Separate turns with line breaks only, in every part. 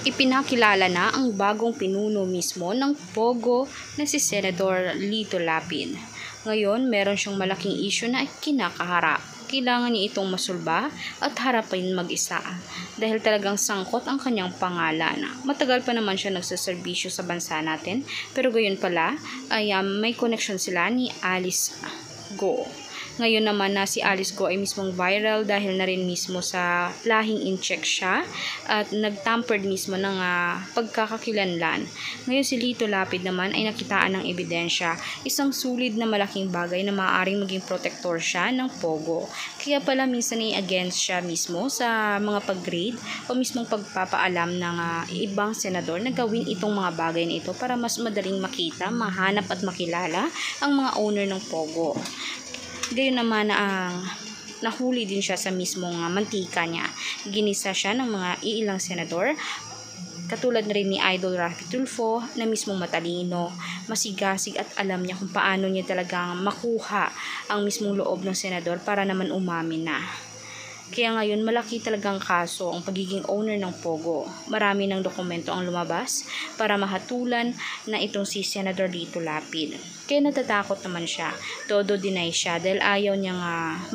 Ipinakilala na ang bagong pinuno mismo ng Pogo na si Senador Lito Lapid. Ngayon, meron siyang malaking issue na kinakaharap. Kailangan niya itong masulba at harapin mag-isa dahil talagang sangkot ang kanyang pangalan. Matagal pa naman siya nagsaserbisyo sa bansa natin, pero gayon pala ay may connection sila ni Alice Go. Ngayon naman na si Alice Go ay mismong viral dahil na rin mismo sa lahing in-check siya at nagtampered mismo ng pagkakakilanlan. Ngayon si Lito Lapid naman ay nakitaan ng ebidensya, isang sulid na malaking bagay na maaaring maging protector siya ng Pogo. Kaya pala minsan ay against siya mismo sa mga pag-grade o mismong pagpapaalam ng ibang senador na gawin itong mga bagay na ito para mas madaling makita, mahanap at makilala ang mga owner ng Pogo. Gayon naman ang nahuli din siya sa mismong mantika niya. Ginisa siya ng mga iilang senador, katulad na rin ni Idol Raffy Tulfo na mismong matalino, masigasig at alam niya kung paano niya talagang makuha ang mismong loob ng senador para naman umamin na. Kaya ngayon malaki talagang kaso ang pagiging owner ng Pogo. Marami ng dokumento ang lumabas para mahatulan na itong si Senador Lito Lapid. Kaya natatakot naman siya. Todo deny siya dahil ayaw niyang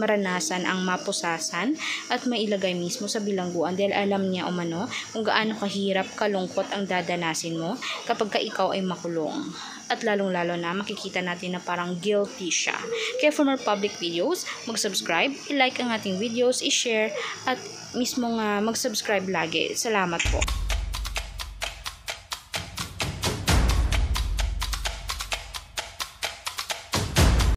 maranasan ang mapusasan at mailagay mismo sa bilangguan dahil alam niya umano kung gaano kahirap, kalungkot ang dadanasin mo kapag ikaw ay makulong. At lalong-lalo na makikita natin na parang guilty siya. Kaya for more public videos, mag-subscribe, i-like ang ating videos, i-share at mismo mag-subscribe lagi. Salamat po.